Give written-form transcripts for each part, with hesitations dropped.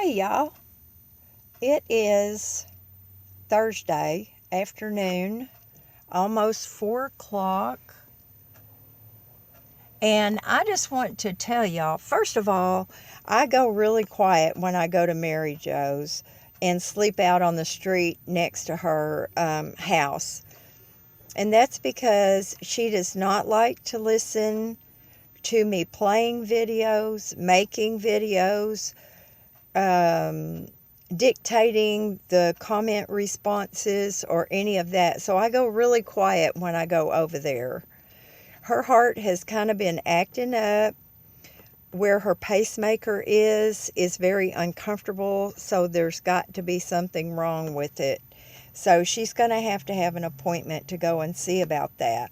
Hey y'all, it is Thursday afternoon, almost 4 o'clock, and I just want to tell y'all, first of all, I go really quiet when I go to Mary Jo's and sleep out on the street next to her house. And that's because she does not like to listen to me playing videos, making videos, um, dictating the comment responses or any of that. So I go really quiet when I go over there. Her heart has kind of been acting up. Where her pacemaker is very uncomfortable, so there's got to be something wrong with it. So she's going to have an appointment to go and see about that.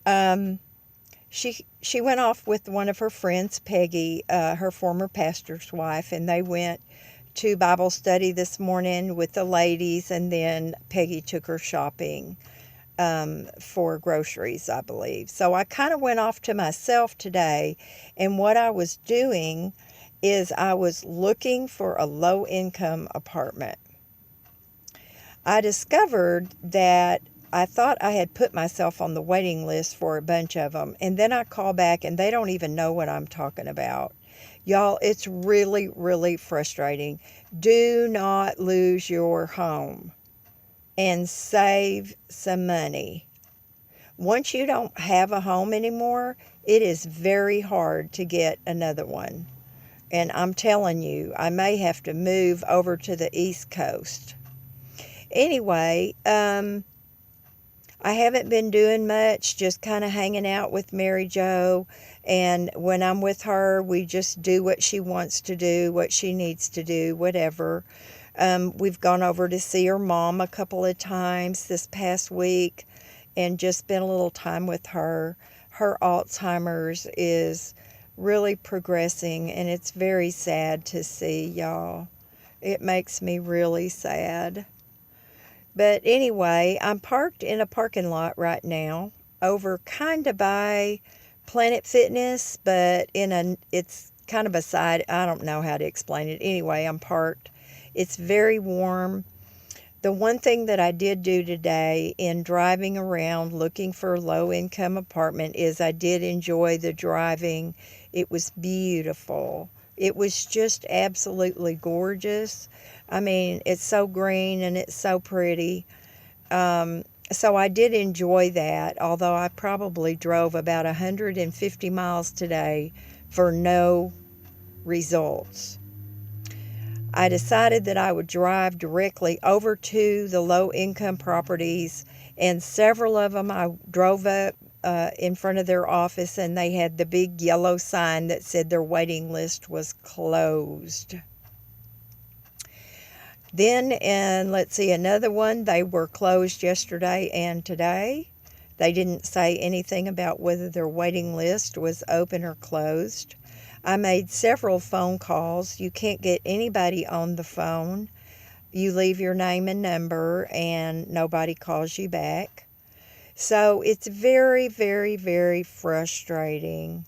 Um, she went off with one of her friends, Peggy, her former pastor's wife, and they went to Bible study this morning with the ladies, and then Peggy took her shopping for groceries, I believe. So I kind of went off to myself today, and what I was doing is I was looking for a low-income apartment. I discovered that I thought I had put myself on the waiting list for a bunch of them, and then I call back and they don't even know what I'm talking about. Y'all, it's really, really frustrating. Do not lose your home and save some money. Once you don't have a home anymore, it is very hard to get another one. And I'm telling you, I may have to move over to the East Coast. Anyway, I haven't been doing much, just kind of hanging out with Mary Jo. And when I'm with her, we just do what she wants to do, what she needs to do, whatever. We've gone over to see her mom a couple of times this past week and just spent a little time with her. Her Alzheimer's is really progressing, and it's very sad to see, y'all. It makes me really sad. But anyway, I'm parked in a parking lot right now over kind of by Planet Fitness, but it's kind of a side, I don't know how to explain it. Anyway, I'm parked. It's very warm. The one thing that I did do today in driving around looking for a low-income apartment is I did enjoy the driving. It was beautiful. It was just absolutely gorgeous. I mean, it's so green and it's so pretty. So I did enjoy that, although I probably drove about 150 miles today for no results. I decided that I would drive directly over to the low-income properties, and several of them I drove up in front of their office, and they had the big yellow sign that said their waiting list was closed. Then, and let's see, another one, they were closed yesterday and today. They didn't say anything about whether their waiting list was open or closed. I made several phone calls. You can't get anybody on the phone. You leave your name and number and nobody calls you back. So it's very, very, very frustrating.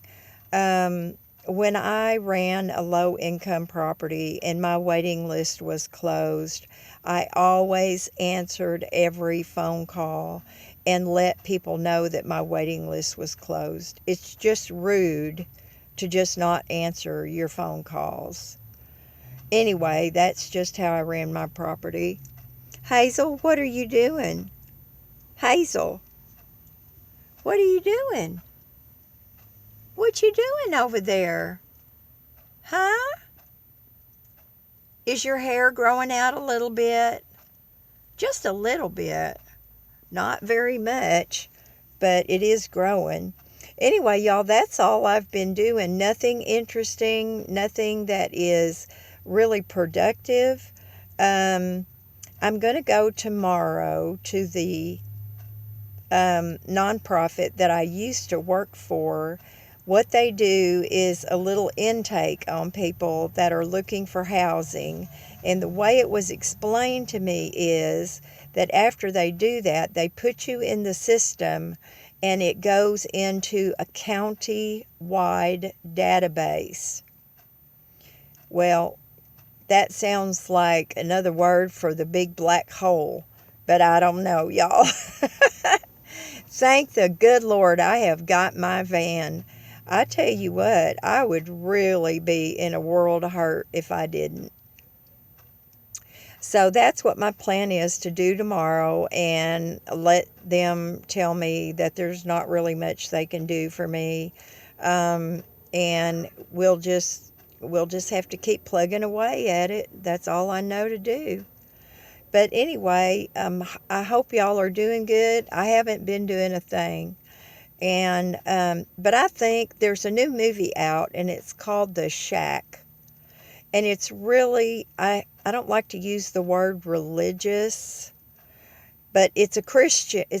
When I ran a low-income property and my waiting list was closed, I always answered every phone call and let people know that my waiting list was closed. It's just rude to just not answer your phone calls. Anyway, that's just how I ran my property. Hazel, what are you doing? Hazel, what are you doing? What you doing over there? Huh? Is your hair growing out a little bit? Just a little bit. Not very much, but it is growing. Anyway, y'all, that's all I've been doing. Nothing interesting, nothing that is really productive. I'm going to go tomorrow to the nonprofit that I used to work for. What they do is a little intake on people that are looking for housing. And the way it was explained to me is that after they do that, they put you in the system and it goes into a county-wide database. Well, that sounds like another word for the big black hole, but I don't know, y'all. Thank the good Lord I have got my van. I tell you what, I would really be in a world of hurt if I didn't. So that's what my plan is to do tomorrow, and let them tell me that there's not really much they can do for me. Um, and we'll just have to keep plugging away at it. That's all I know to do. But anyway, I hope y'all are doing good. I haven't been doing a thing. And but I think there's a new movie out, and it's called The Shack. And it's really, I don't like to use the word religious, but it's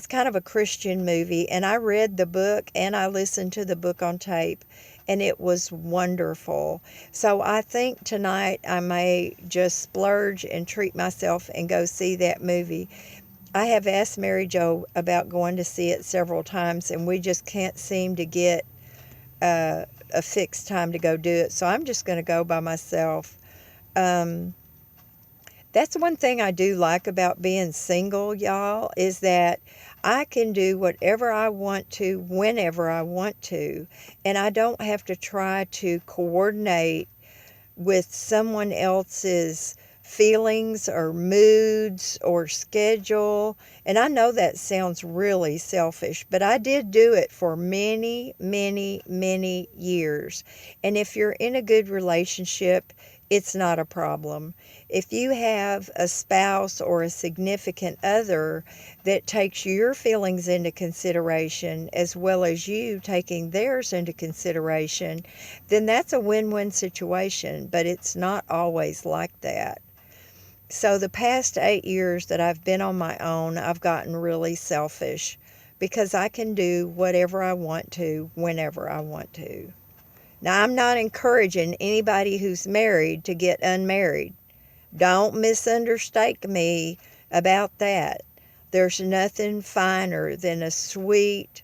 kind of a Christian movie. And I read the book and I listened to the book on tape, and it was wonderful. So I think tonight I may just splurge and treat myself and go see that movie. I have asked Mary Jo about going to see it several times, and we just can't seem to get a fixed time to go do it. So I'm just going to go by myself. Um, that's one thing I do like about being single, y'all, is that I can do whatever I want to, whenever I want to, and I don't have to try to coordinate with someone else's feelings or moods or schedule. And I know that sounds really selfish, but I did do it for many, many, many years. And if you're in a good relationship, it's not a problem. If you have a spouse or a significant other that takes your feelings into consideration as well as you taking theirs into consideration, then that's a win-win situation, but it's not always like that. So the past 8 years that I've been on my own, I've gotten really selfish because I can do whatever I want to, whenever I want to. Now, I'm not encouraging anybody who's married to get unmarried. Don't misunderstand me about that. There's nothing finer than a sweet,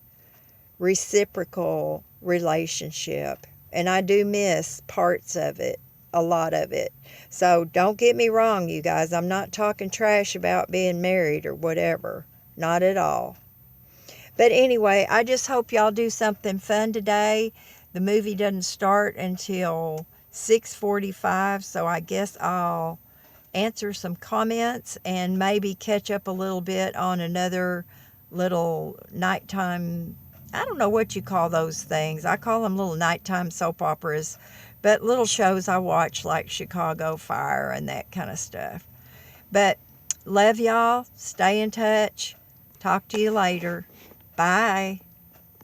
reciprocal relationship. And I do miss parts of it, a lot of it. So don't get me wrong, you guys. I'm not talking trash about being married or whatever. Not at all. But anyway, I just hope y'all do something fun today. The movie doesn't start until 6:45, so I guess I'll answer some comments and maybe catch up a little bit on another little nighttime. I don't know what you call those things. I call them little nighttime soap operas, but little shows I watch like Chicago Fire and that kind of stuff. But love y'all. Stay in touch. Talk to you later. Bye.